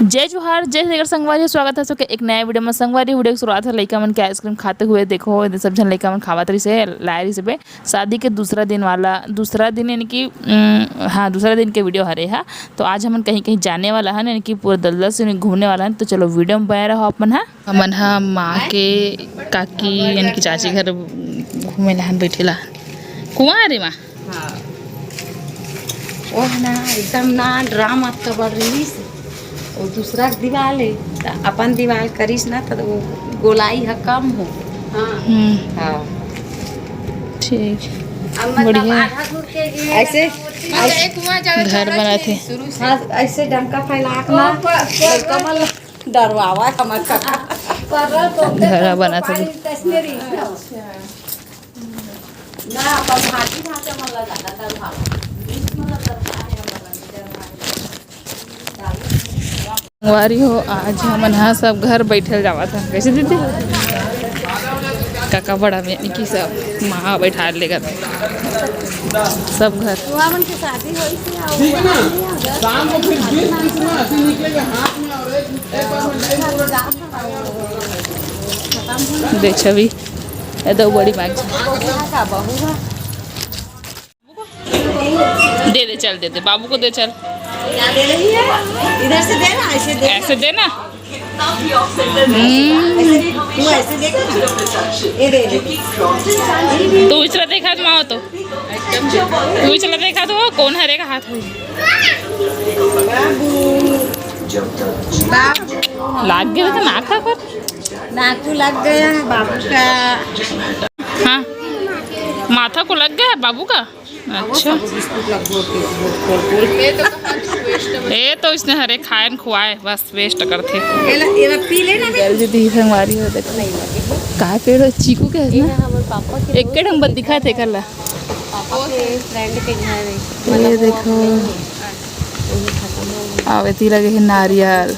जय जोहार जय श्रीगर संगवारी स्वागत है सबके एक नया वीडियो में। संगवारी वीडियो की शुरुआत है लड़का मन के आइसक्रीम खाते हुए। देखो सब जन लड़का मन खावत रही से लायरी से शादी के दूसरा दिन यानी कि हाँ दूसरा दिन के वीडियो हरे हा। तो आज हम कहीं कहीं जाने वाला है यानी कि पूरा दलदल से घूमने वाला है। तो चलो वीडियो में बने रहो अपन। हमन हा माँ के काकी यानी कि चाची घर घूमे लहन बैठेला कुआं रे माँ ओह ना एकदम ना ड्रामा तो बढ़ रही है। और दूसरा दीवार है तो अपन दीवार करीस ना तो वो गोलाई है कम हो। हाँ ठीक बढ़िया ऐसे घर बना थे। हाँ ऐसे डंका फैला के ना कमल डरवावा हमार घर बना था ना अपन भाटी भाषा में लगा डरवावा वारी हो। आज हमन हाँ सब घर बैठल जावा था। कैसे दीदी काका बड़ा में यानी कि सब माँ बैठा लेगा सब घर की शादी हुई थी दे छवि दो बड़ी मांग दे चल दे बाबू को दे चल। क्या दे रही है? इधर से देना ऐसे देना ऐसे ये दे तू इचला देखा माओ तो तू इचला देखा तो कौन हरे का हाथ हो लाग गया था नाका पर नाकू लग गया है बाबू का। हाँ माथा को लग गया है बाबू का। अच्छा ये तो इसने हरे खाए खुआए बस वेस्ट करते पी लेना संगवारी हो देखो कहा पेड़ चीकू के है ना एक नंबर दिखा थे कल फ्रेंड के घर ये देखो आवेती लगे है नारियल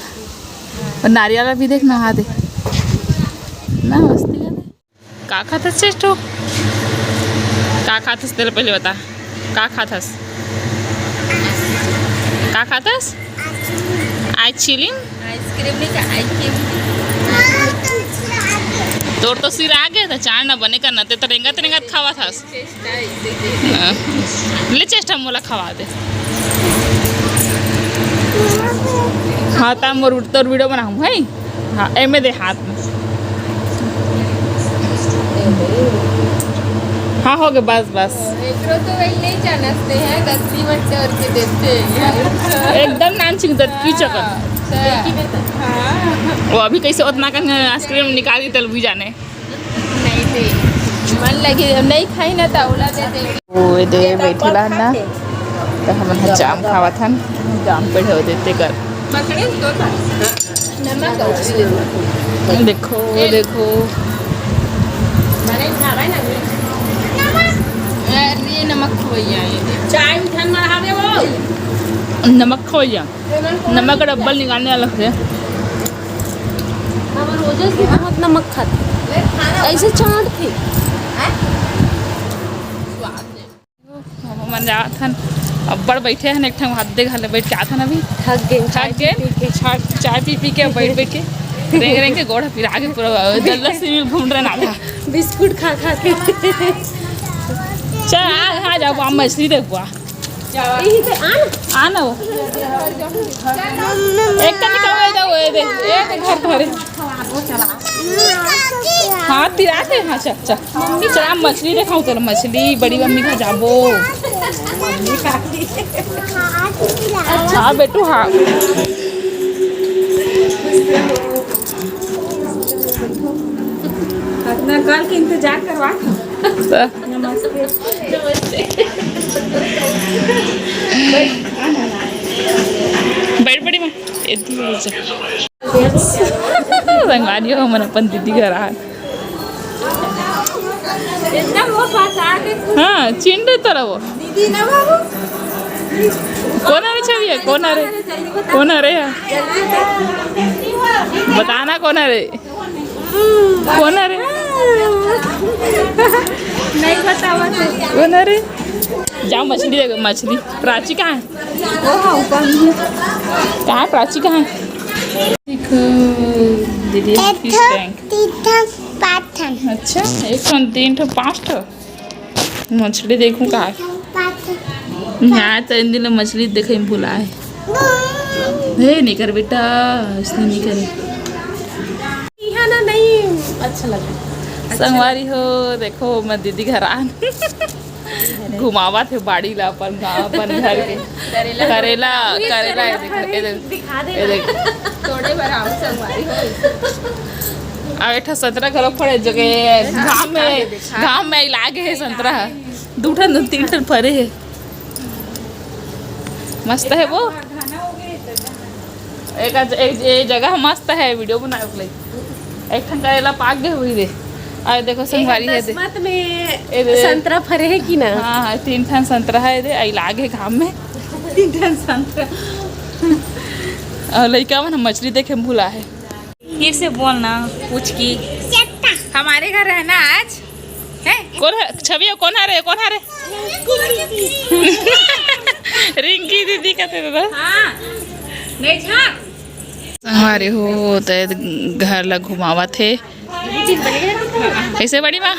और नारियल भी देख नहा दे ना मस्ती का खाता चेस्ट हो का खातस तेरे पहले बता का खातस का खातस आइसक्रीम तोर तो सिर आ गया था चार ना बने का ना ते तरेंगा खावा था ले चेष्टा मोला खवा दे। हाँ ता मोर तोर वीडियो बनाऊँ है हाँ एमे दे हाथ में हाँ हो गया बस तो वही नहीं जानते हैं 10 मिनट और के देते हैं एकदम नाम चिंग की चक्कर वो अभी कैसे उतना का आइसक्रीम निकाली तल भी जाने नहीं दे मन लगे नहीं खाई ना ताउला दे दे वो दे बैठला ना तो हम जाम खावा था जाम पे हो देते कर पकड़े तो नमक देखो मैंने खावा ना ये नमक खोइया चाय उठन में रहा दे वो नमक खोइया नमक का डब्बल निकालने वाला है हम रोजे से बहुत नमक खाते ऐसे चाट थे मन जा था अब बड़ बैठे हैं एक ठन हाथ दे घाले बैठ के आता ना अभी थक गए चाय पी के बैठ के रेंग के गोड़ा फिर आगे पूरा जल्दी से घूम रहा ना बिस्कुट खा के चल आ जाओ आप मछली देखो आना वो एक का निकल जाओ एक घर धरे हाँ तिराते हाँ चल आप मछली दिखाऊँ तेरा मछली बड़ी मम्मी खा जाबो हाँ बेटू हाँ अपना कल के इंतजार करवा बैठ बड़ी माँ संगवारी हो मन अपन दीदी घर आ हाँ चिंडे तरह वो दीदी ना बाबू कौन आ रहे छवि कौन आ रहे बताना कौन आ रहे नहीं बतावा कौन आ रहे जाओ मछली देखो मछली प्राची कहाँ है वो ऊपर कहाँ है प्राची कहाँ है देखो दीदी फिश टैंक। अच्छा 1 ठो 3 ठो 5 ठो मछली देखूं का यहाँ तो इन दिनों मछली देखे में भूला है। हे नहीं कर बेटा, इसने नहीं करे। यहाँ ना नहीं अच्छा लगा। संगवारी हो देखो मैं दीदी घर आ घुमावा थे बाड़ी ला अपन गाँव अपन घर के करेला करेला ये देखो ये देखो दिखा दे ये देखो थोड़े बार आओ संगवारी हो। अब एक ठो संतरा घर पड़े जो के गाँव में लागे है संतरा 2 ठन 3 ठन फरे है। मस्त है वो एक जगह मस्त है वीडियो बनाए के लिए। एक ठन करेला पाक गए हुई रे और देखो संगवारी है दे मत में संतरा फरे है कि ना। हाँ 3 ठन संतरा है दे आई लागे घाम में 3 ठन संतरा और लड़का मन मछली देखे में भूला है। फिर से बोलना पूछ की हमारे घर रहना आज है। कौन है छवि कौन है रे रिंकी दीदी कहते थे हाँ नहीं झाँक हमारे हो तो घर ला घुमावा थे कैसे बड़ी माँ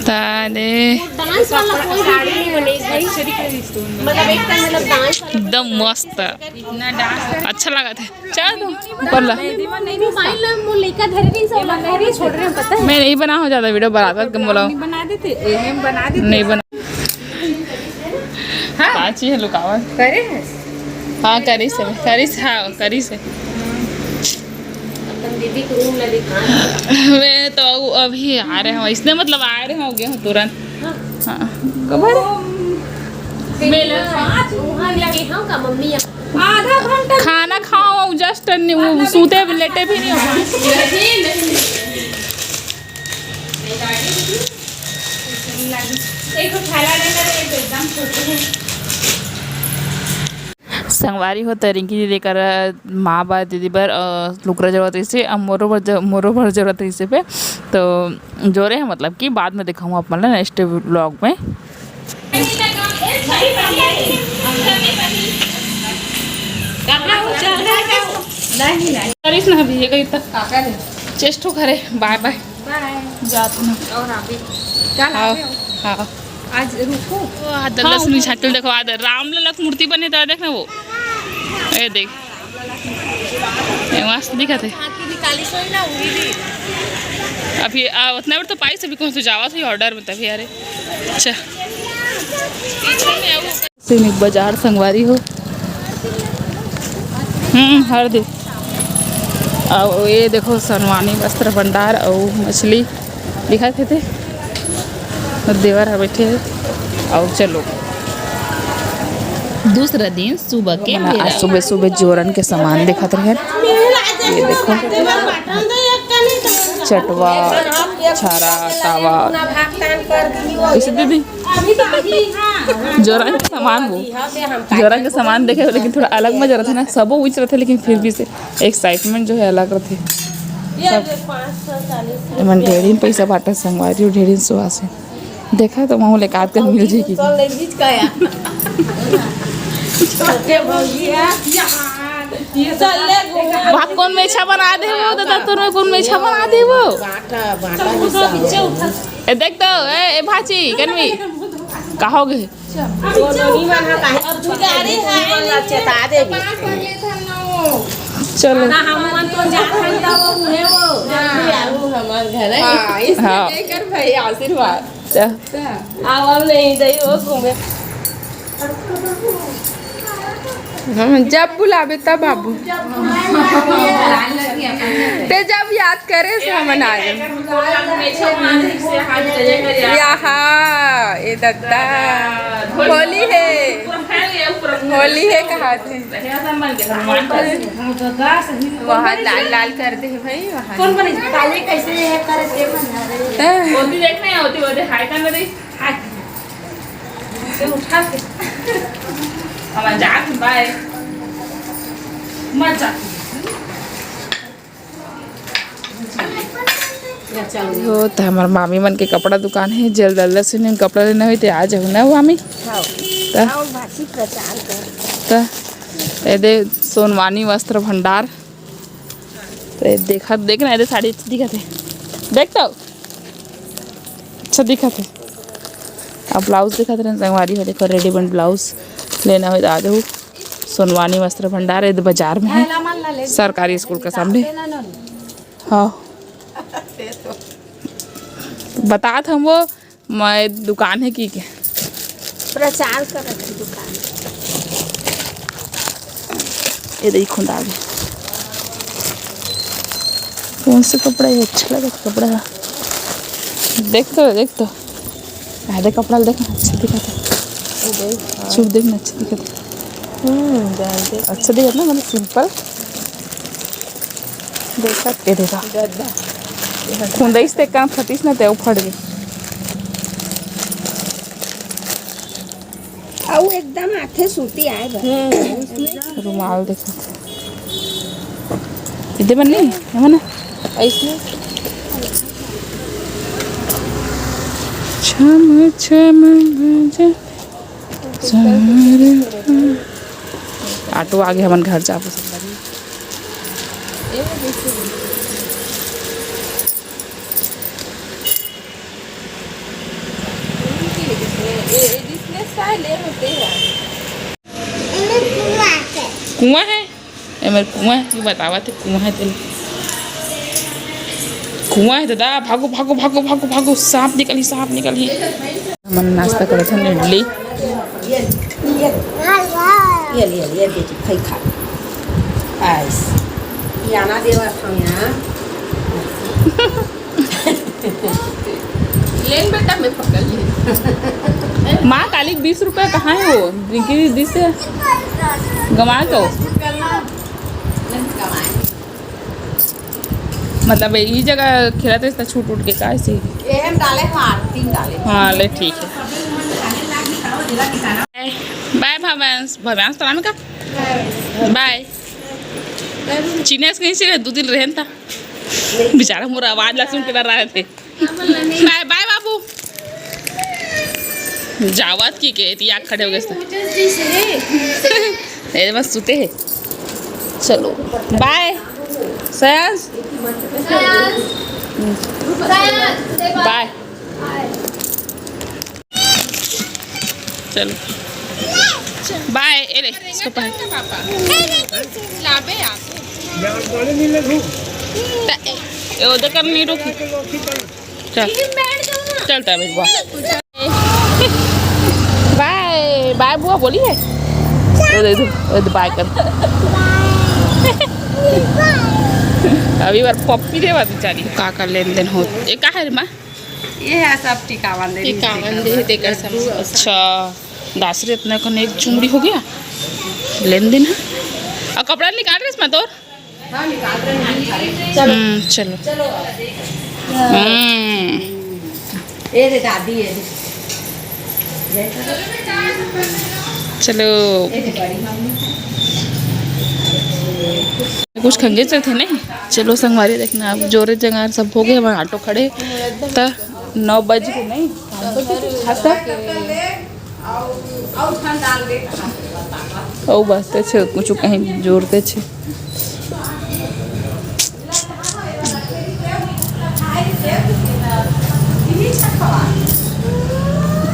तारे डांस वाला कोई साड़ी नहीं बनेगी मतलब एक टाइम मतलब डांस एकदम मस्त अच्छा लगा था। चल ऊपर ला मोबाइल में लेकर धरे नहीं सब लगा रही छोड़ रहे हैं पता है। मैं नहीं बना हो जाता वीडियो बनाता कम बोला बना देते हम बना देते नहीं बना पाँची है लुकावा करे हैं हाँ करी से अपन दीदी को रूम ला दिखा। मैं तो अभी आ रहे हैं इसने मतलब आ रहे हो गए हो तुरंत। हाँ मेला आज वहाँ लगे हाँ का मम्मी आधा घंटा खाना खाओ जस्ट सूते भी लेटे भी नहीं हो। एक थैला लेना एकदम छोटे संगवारी हो रिंकी दीदी कर माँ बाप दीदी पर लुकरा जरूरत इसे अब मोरो भर जरूरत इसे पे तो जोरे है मतलब कि बाद में दिखाऊँ अपन नेक्स्ट व्लॉग में। करीस ना अभी ये तक चेष्टो करे बाय बाय जात ना और अभी कल हाँ हाँ आज रुको लक्ष्मी छाटल देखो आदर रामलला की मूर्ति बने तो देखना वो ये देख ये मस्त दिखा थे अभी उतना बार तो पाई से भी कौन से जावा थी ऑर्डर में तभी अरे अच्छा सैनिक बाजार संगवारी हो हर दे और ये देखो सनवानी वस्त्र भंडार और मछली दिखा थे देवर है बैठे और चलो दूसरा दिन सुबह के आज सुबह सुबह जोरन के सामान दिखा रहे ये देखो चटवा छारा तावा कैसे दीदी जोरन के सामान वो जोरन के सामान देखे हो लेकिन थोड़ा अलग मजा रहता है ना सब उच रहे थे लेकिन फिर भी से एक्साइटमेंट जो है अलग रहते मन ढेरी पैसा बांटा संगवारी ढेरी सुहा से देखा तो वहाँ लेकर आकर मिल जाएगी वहाँ कौन मेछा बना दे वो दादा तो में कौन मेछा बना दे वो ए देख तो ए भाची कन्वी कहोगे चलो भाई आशीर्वाद जब बुलावे तब बाबू ते जब याद करे से हम आ यहाँ ये दत्ता होली है कहा थे वहाँ लाल लाल कर दे भाई वहाँ कैसे होती देखना है होती हाय करना दे उठा के हम जा बाय मत जा हो तो हमारे मामी मन के कपड़ा दुकान है जल्द जल्द से नहीं कपड़ा लेना हुई तो आ जाओ ना मामी तो ये दे सोनवानी वस्त्र भंडार। तो ये देखना ये साड़ी अच्छी दिखत है, देख तो अच्छा दिखत है। अब ब्लाउज दिखत रहे संगवारी हो, देखो रेडीमेड ब्लाउज लेना हो तो आ जाओ। सोनवानी वस्त्र भंडार ये बाजार में है, सरकारी स्कूल के सामने। हाँ बता था वो मैं दुकान है की क्या प्रचार कर रखी दुकान। ये देखो दागे कौन से कपड़ा है, अच्छा लगा कपड़ा। देख तो आधे कपड़ा देखना अच्छा दिखा था, चुप देखना अच्छा दिखा था। अच्छा दिखा ना, मतलब सिंपल देखा ये देखा खुंदाइस ते काम फटीस ना ते फट गई। और एकदम आथे सूती आए रुमाल देखो इधर बन नहीं है ना ऐसे छम छम बजे ऑटो आगे हमन घर जा कुआं है ये मेरे कुआं है, तू बतावा थे कुआं है तेरे कुआं है दादा। भागो भागो भागो भागो भागो, सांप निकली हमन नाश्ता करे थे इडली। ये बेटी खाई खा आइस याना देवा खाया लेन बेटा मैं पकड़ ली। माँ काली 20 रुपये कहाँ है वो रिंकी दीदी से गंवा तो मतलब ये जगह खिलाते इतना छूट उठ के का ऐसे हम डाले मार 3 डाले। हाँ ले ठीक है। बाय भव्यांश तो नाम का बाय चीनेस कहीं से 2 दिन रहन था बेचारा मोरा आवाज ला सुन के डर रहे थे। बाय बाय बाबू जावत की के या खड़े हो गए ये बस सुते हैं। चलो बाय सयांस बाय चलो बाय अरे इसको पाए लाबे आप उधर कर नहीं रोकी चल चलता है बुआ बाय बाय बुआ बोली है बाय कर अभी बार पप्पी दे बात बेचारी का लेन देन हो ये का है रे माँ ये है सब टिकावन दे देकर सब। अच्छा 10 रे इतना कन एक चुमड़ी हो गया लेन देन है। और कपड़ा निकाल रहे इसमें तो चलो ये दे दादी ये चलो कुछ खंगे चल थे नहीं। चलो संगवारी देखना अब जोरे जंगार सब हो गए हमारे ऑटो खड़े तो 9 बज के नहीं ओ बस छे कुछ कहीं जोरते छे।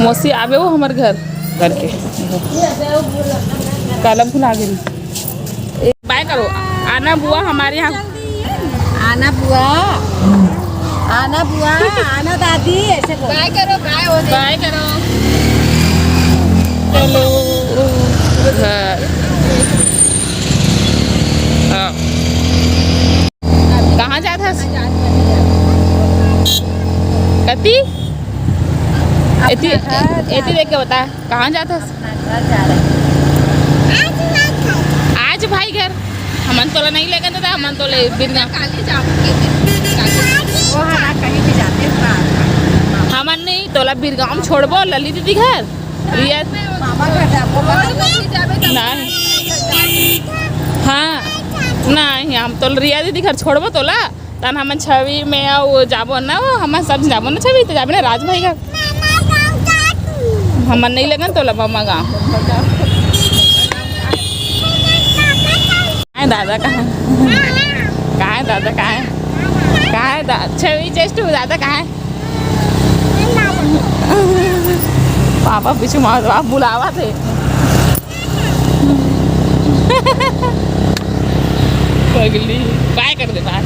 मौसी आवे वो हमारे घर के काला भुला गई। बाय करो आना बुआ हमारे यहाँ आना बुआ आना दादी ऐसे बाय करो बाय करो चलो घर हाँ कहाँ जाता कती एती देख के बता कहाँ जाता आज भाई घर हमन तोला नहीं लेकर था हमन तो ले बिना काली जामुन वो हमारा कहीं भी जाते हैं हमन नहीं तोला बिरगाम छोड़बो लली दीदी घर रिया मामा घर जाबो नहीं हाँ नहीं हम तो रिया दीदी घर छोड़बो तोला तन हमन छवि में वो जाबो ना वो हमन सब जाबो ना छवि तो जाबे ना राज भाई घर हमन नहीं लगन तोला मामा गाँव है दादा, कहाँ है दादा, कहाँ है छवि चेस्ट दादा कहाँ है? पापा पीछे मार, आप बुलावा थे। पगली बाय कर दे बाय।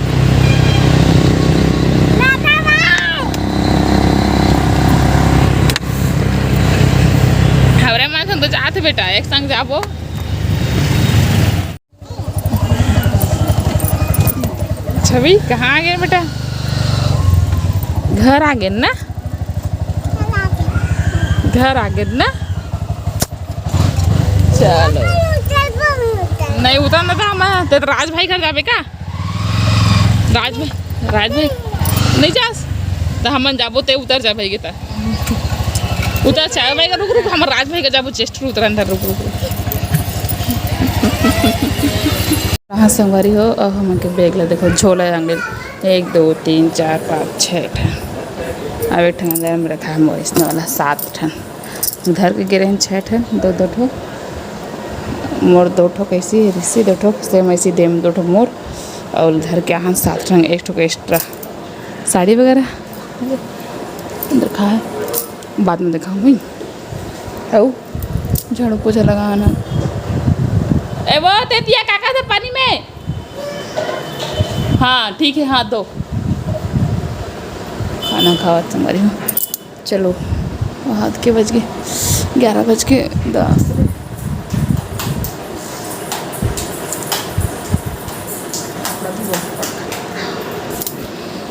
हमारे माँ तो जाते बेटा, एक संग जाबो। छवि कहाँ आ गए बेटा? घर आ गए ना, घर आ गए ना। चलो नहीं उतरना था मैं तो राज भाई घर जाबे का? राज भाई नहीं जास तो हम जाबो ते उतर जा भाई के ता उतर चाहे भाई का रुक हम राज भाई का जाबो चेस्ट उतर अंदर रुक। हाँ संगवारी हो, अब हम के बैग ला देखो झोला अंगल 1 2 3 4 5 6 ठन। अब एक ठन अंदर में रखा है मोइस वाला 7 ठन। उधर के गिरे हैं 6 ठन, 2 ठो मोर, 2 ठो कैसी रिसी, 2 ठो सेम ऐसी देम, 2 ठो मोर। और उधर के यहाँ 7 ठन, 1 ठो एक्स्ट्रा साड़ी वगैरह अंदर खा है, बाद में दिखाऊँ भाई। आओ झाड़ू पोछा लगाना। ए वो तेतिया काका से पानी में, हाँ ठीक है, हाँ दो। खाना खावा तुम्हारी हो। चलो हाथ के बज गए 11 बज के 10।